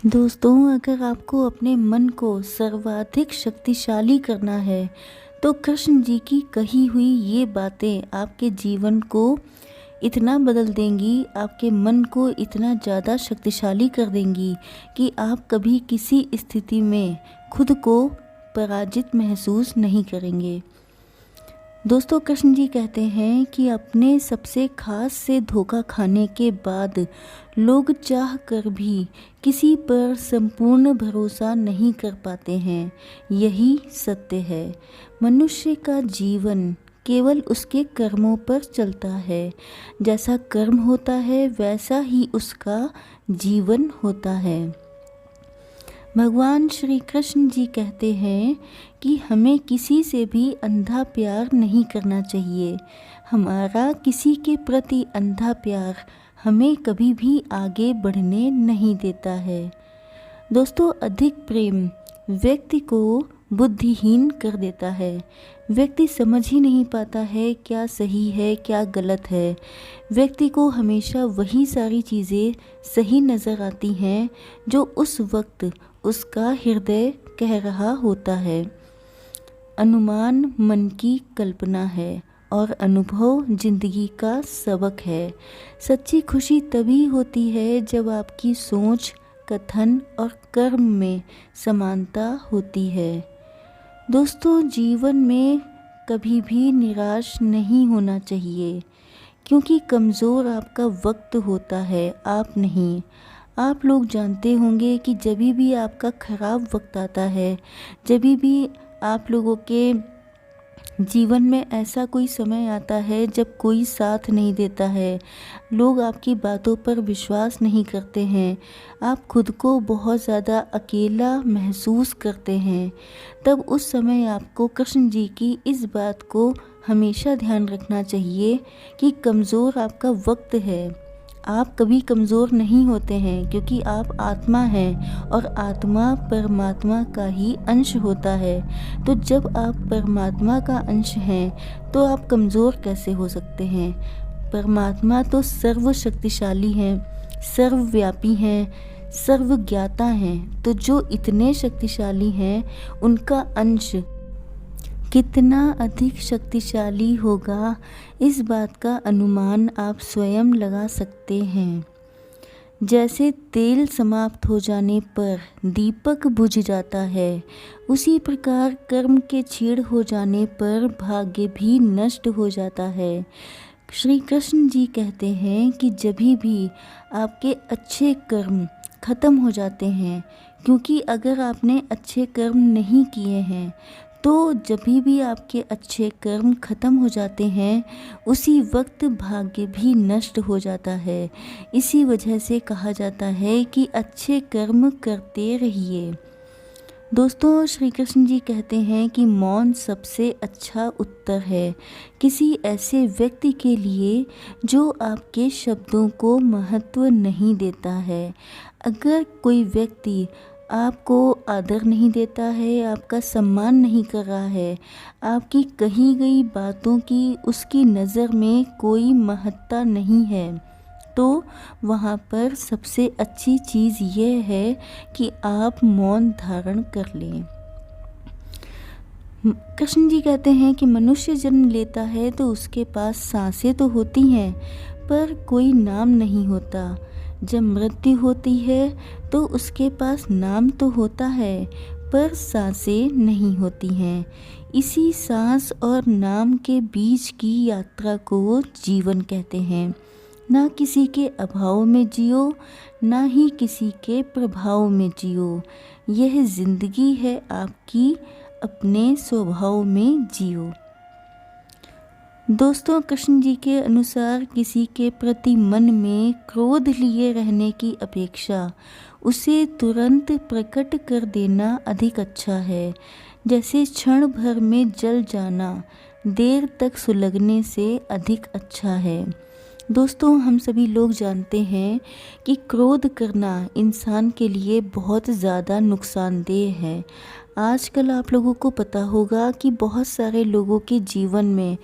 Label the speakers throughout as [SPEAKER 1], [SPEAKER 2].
[SPEAKER 1] दोस्तों, अगर आपको अपने मन को सर्वाधिक शक्तिशाली करना है तो कृष्ण जी की कही हुई ये बातें आपके जीवन को इतना बदल देंगी, आपके मन को इतना ज़्यादा शक्तिशाली कर देंगी कि आप कभी किसी स्थिति में खुद को पराजित महसूस नहीं करेंगे। दोस्तों, कृष्ण जी कहते हैं कि अपने सबसे खास से धोखा खाने के बाद लोग चाह कर भी किसी पर संपूर्ण भरोसा नहीं कर पाते हैं। यही सत्य है। मनुष्य का जीवन केवल उसके कर्मों पर चलता है। जैसा कर्म होता है वैसा ही उसका जीवन होता है। भगवान श्री कृष्ण जी कहते हैं कि हमें किसी से भी अंधा प्यार नहीं करना चाहिए। हमारा किसी के प्रति अंधा प्यार हमें कभी भी आगे बढ़ने नहीं देता है। दोस्तों, अधिक प्रेम व्यक्ति को बुद्धिहीन कर देता है। व्यक्ति समझ ही नहीं पाता है क्या सही है क्या गलत है। व्यक्ति को हमेशा वही सारी चीज़ें सही नज़र आती हैं जो उस वक्त उसका हृदय कह रहा होता है। अनुमान मन की कल्पना है और अनुभव जिंदगी का सबक है। सच्ची खुशी तभी होती है जब आपकी सोच, कथन और कर्म में समानता होती है। दोस्तों, जीवन में कभी भी निराश नहीं होना चाहिए, क्योंकि कमज़ोर आपका वक्त होता है, आप नहीं। आप लोग जानते होंगे कि जब भी आपका ख़राब वक्त आता है, जब भी आप लोगों के जीवन में ऐसा कोई समय आता है जब कोई साथ नहीं देता है, लोग आपकी बातों पर विश्वास नहीं करते हैं, आप खुद को बहुत ज़्यादा अकेला महसूस करते हैं, तब उस समय आपको कृष्ण जी की इस बात को हमेशा ध्यान रखना चाहिए कि कमज़ोर आपका वक्त है। आप कभी कमज़ोर नहीं होते हैं, क्योंकि आप आत्मा हैं और आत्मा परमात्मा का ही अंश होता है। तो जब आप परमात्मा का अंश हैं तो आप कमज़ोर कैसे हो सकते हैं। परमात्मा तो सर्वशक्तिशाली हैं, सर्वव्यापी हैं, सर्वज्ञाता हैं। तो जो इतने शक्तिशाली हैं उनका अंश कितना अधिक शक्तिशाली होगा, इस बात का अनुमान आप स्वयं लगा सकते हैं। जैसे तेल समाप्त हो जाने पर दीपक बुझ जाता है, उसी प्रकार कर्म के छीड़ हो जाने पर भाग्य भी नष्ट हो जाता है। श्री कृष्ण जी कहते हैं कि जब भी आपके अच्छे कर्म खत्म हो जाते हैं, क्योंकि अगर आपने अच्छे कर्म नहीं किए हैं तो जब भी आपके अच्छे कर्म खत्म हो जाते हैं उसी वक्त भाग्य भी नष्ट हो जाता है। इसी वजह से कहा जाता है कि अच्छे कर्म करते रहिए। दोस्तों, श्री कृष्ण जी कहते हैं कि मौन सबसे अच्छा उत्तर है किसी ऐसे व्यक्ति के लिए जो आपके शब्दों को महत्व नहीं देता है। अगर कोई व्यक्ति आपको आदर नहीं देता है, आपका सम्मान नहीं कर रहा है, आपकी कही गई बातों की उसकी नज़र में कोई महत्ता नहीं है, तो वहाँ पर सबसे अच्छी चीज़ यह है कि आप मौन धारण कर लें। कृष्ण जी कहते हैं कि मनुष्य जन्म लेता है तो उसके पास सांसें तो होती हैं पर कोई नाम नहीं होता। जब मृत्यु होती है तो उसके पास नाम तो होता है पर सांसें नहीं होती हैं। इसी सांस और नाम के बीच की यात्रा को जीवन कहते हैं। ना किसी के अभाव में जियो, ना ही किसी के प्रभाव में जियो। यह जिंदगी है आपकी, अपने स्वभाव में जियो। दोस्तों, कृष्ण जी के अनुसार किसी के प्रति मन में क्रोध लिए रहने की अपेक्षा उसे तुरंत प्रकट कर देना अधिक अच्छा है। जैसे क्षण भर में जल जाना देर तक सुलगने से अधिक अच्छा है। दोस्तों, हम सभी लोग जानते हैं कि क्रोध करना इंसान के लिए बहुत ज़्यादा नुकसानदेह है। आजकल आप लोगों को पता होगा कि बहुत सारे लोगों के जीवन में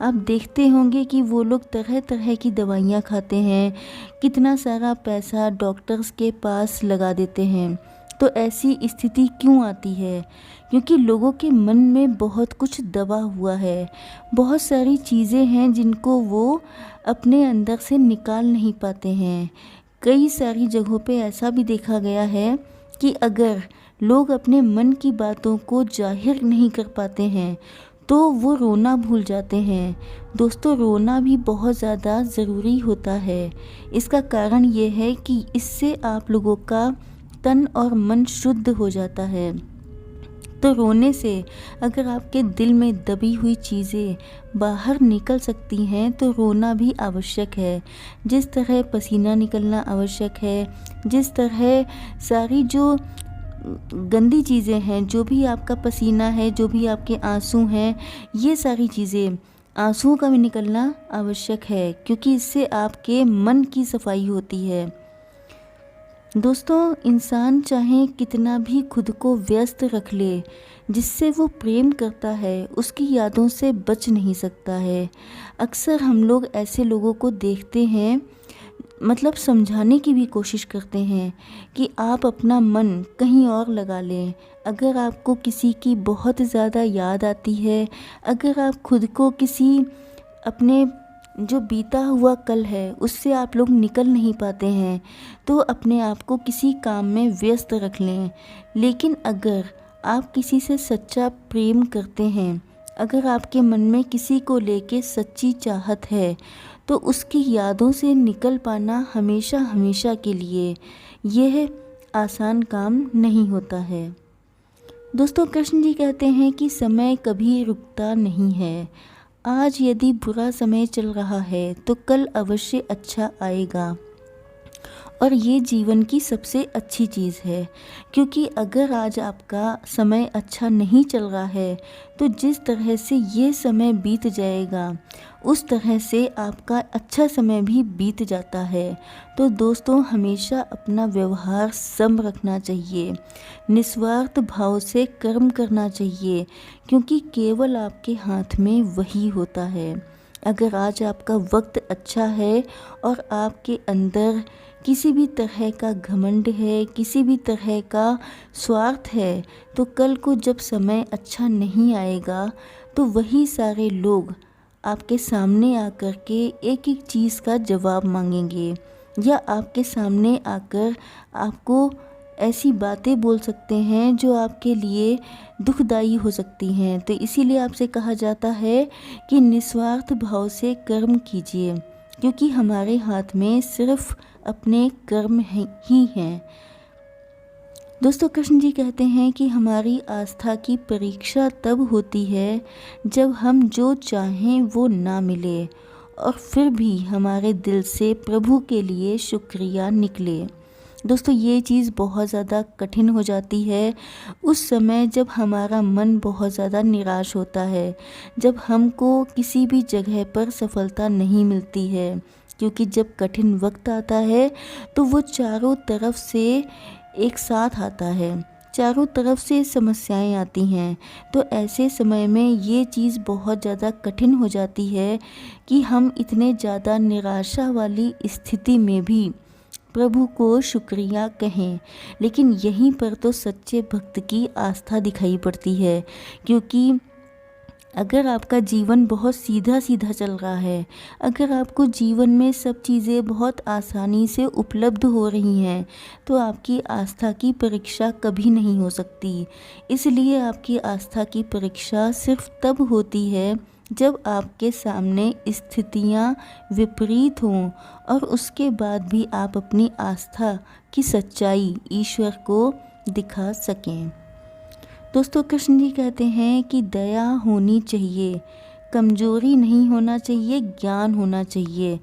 [SPEAKER 1] आप देखते होंगे कि वो लोग तरह तरह की दवाइयाँ खाते हैं, कितना सारा पैसा डॉक्टर्स के पास लगा देते हैं। तो ऐसी स्थिति क्यों आती है? क्योंकि लोगों के मन में बहुत कुछ दबा हुआ है, बहुत सारी चीज़ें हैं जिनको वो अपने अंदर से निकाल नहीं पाते हैं। कई सारी जगहों पे ऐसा भी देखा गया है कि अगर लोग अपने मन की बातों को जाहिर नहीं कर पाते हैं तो वो रोना भूल जाते हैं। दोस्तों, रोना भी बहुत ज़्यादा ज़रूरी होता है। इसका कारण ये है कि इससे आप लोगों का तन और मन शुद्ध हो जाता है। तो रोने से अगर आपके दिल में दबी हुई चीज़ें बाहर निकल सकती हैं तो रोना भी आवश्यक है। जिस तरह पसीना निकलना आवश्यक है, जिस तरह सारी जो गंदी चीज़ें हैं, जो भी आपका पसीना है, जो भी आपके आंसू हैं, ये सारी चीज़ें, आंसुओं का भी निकलना आवश्यक है, क्योंकि इससे आपके मन की सफाई होती है। दोस्तों, इंसान चाहे कितना भी खुद को व्यस्त रख ले, जिससे वो प्रेम करता है उसकी यादों से बच नहीं सकता है। अक्सर हम लोग ऐसे लोगों को देखते हैं, मतलब समझाने की भी कोशिश करते हैं कि आप अपना मन कहीं और लगा लें। अगर आपको किसी की बहुत ज़्यादा याद आती है, अगर आप खुद को किसी अपने जो बीता हुआ कल है उससे आप लोग निकल नहीं पाते हैं, तो अपने आप को किसी काम में व्यस्त रख लें। लेकिन अगर आप किसी से सच्चा प्रेम करते हैं, अगर आपके मन में किसी को लेके सच्ची चाहत है, तो उसकी यादों से निकल पाना हमेशा हमेशा के लिए यह आसान काम नहीं होता है। दोस्तों, कृष्ण जी कहते हैं कि समय कभी रुकता नहीं है। आज यदि बुरा समय चल रहा है तो कल अवश्य अच्छा आएगा, और ये जीवन की सबसे अच्छी चीज़ है। क्योंकि अगर आज आपका समय अच्छा नहीं चल रहा है तो जिस तरह से ये समय बीत जाएगा उस तरह से आपका अच्छा समय भी बीत जाता है। तो दोस्तों, हमेशा अपना व्यवहार सम रखना चाहिए, निस्वार्थ भाव से कर्म करना चाहिए, क्योंकि केवल आपके हाथ में वही होता है। अगर आज आपका वक्त अच्छा है और आपके अंदर किसी भी तरह का घमंड है, किसी भी तरह का स्वार्थ है, तो कल को जब समय अच्छा नहीं आएगा तो वही सारे लोग आपके सामने आकर के एक एक चीज़ का जवाब मांगेंगे, या आपके सामने आकर आपको ऐसी बातें बोल सकते हैं जो आपके लिए दुखदाई हो सकती हैं। तो इसीलिए आपसे कहा जाता है कि निस्वार्थ भाव से कर्म कीजिए, क्योंकि हमारे हाथ में सिर्फ अपने कर्म ही हैं। दोस्तों, कृष्ण जी कहते हैं कि हमारी आस्था की परीक्षा तब होती है जब हम जो चाहें वो ना मिले और फिर भी हमारे दिल से प्रभु के लिए शुक्रिया निकले। दोस्तों, ये चीज़ बहुत ज़्यादा कठिन हो जाती है उस समय जब हमारा मन बहुत ज़्यादा निराश होता है, जब हमको किसी भी जगह पर सफलता नहीं मिलती है। क्योंकि जब कठिन वक्त आता है तो वो चारों तरफ से एक साथ आता है, चारों तरफ से समस्याएं आती हैं। तो ऐसे समय में ये चीज़ बहुत ज़्यादा कठिन हो जाती है कि हम इतने ज़्यादा निराशा वाली स्थिति में भी प्रभु को शुक्रिया कहें। लेकिन यहीं पर तो सच्चे भक्त की आस्था दिखाई पड़ती है, क्योंकि अगर आपका जीवन बहुत सीधा सीधा चल रहा है, अगर आपको जीवन में सब चीज़ें बहुत आसानी से उपलब्ध हो रही हैं, तो आपकी आस्था की परीक्षा कभी नहीं हो सकती। इसलिए आपकी आस्था की परीक्षा सिर्फ तब होती है जब आपके सामने स्थितियां विपरीत हों, और उसके बाद भी आप अपनी आस्था की सच्चाई ईश्वर को दिखा सकें। दोस्तों, कृष्ण जी कहते हैं कि दया होनी चाहिए, कमजोरी नहीं होना चाहिए, ज्ञान होना चाहिए,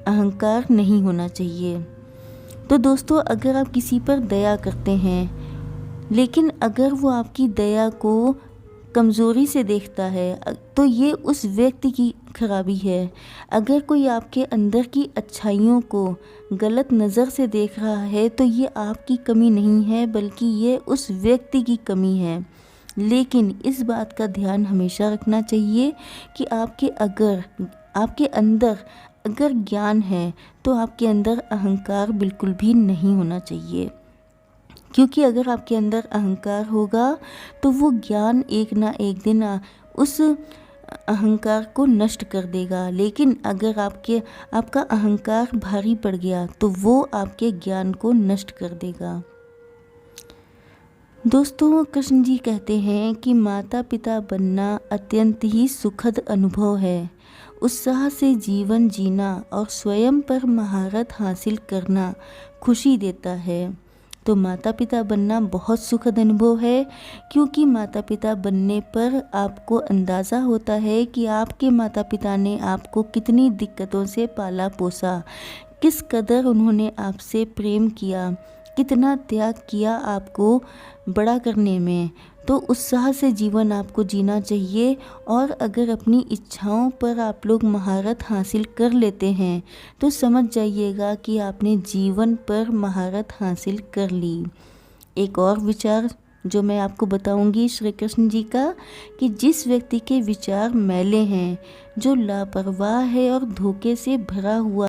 [SPEAKER 1] अहंकार नहीं होना चाहिए। तो दोस्तों, अगर आप किसी पर दया करते हैं, लेकिन अगर वो आपकी दया को कमज़ोरी से देखता है, तो ये उस व्यक्ति खराबी है। अगर कोई आपके अंदर की अच्छाइयों को गलत नज़र से देख रहा है तो ये आपकी कमी नहीं है, बल्कि ये उस व्यक्ति की कमी है। लेकिन इस बात का ध्यान हमेशा रखना चाहिए कि आपके अंदर अगर ज्ञान है तो आपके अंदर अहंकार बिल्कुल भी नहीं होना चाहिए, क्योंकि अगर आपके अंदर अहंकार होगा तो वो ज्ञान एक ना एक दिन उस अहंकार को नष्ट कर देगा। लेकिन अगर आपका अहंकार भारी पड़ गया तो वो आपके ज्ञान को नष्ट कर देगा। दोस्तों, कृष्ण जी कहते हैं कि माता पिता बनना अत्यंत ही सुखद अनुभव है। उत्साह से जीवन जीना और स्वयं पर महारत हासिल करना खुशी देता है। तो माता पिता बनना बहुत सुखद अनुभव है, क्योंकि माता पिता बनने पर आपको अंदाज़ा होता है कि आपके माता पिता ने आपको कितनी दिक्कतों से पाला पोसा, किस कदर उन्होंने आपसे प्रेम किया, कितना त्याग किया आपको बड़ा करने में। तो उत्साह से जीवन आपको जीना चाहिए, और अगर अपनी इच्छाओं पर आप लोग महारत हासिल कर लेते हैं तो समझ जाइएगा कि आपने जीवन पर महारत हासिल कर ली। एक और विचार जो मैं आपको बताऊंगी श्री कृष्ण जी का, कि जिस व्यक्ति के विचार मैले हैं, जो लापरवाह है और धोखे से भरा हुआ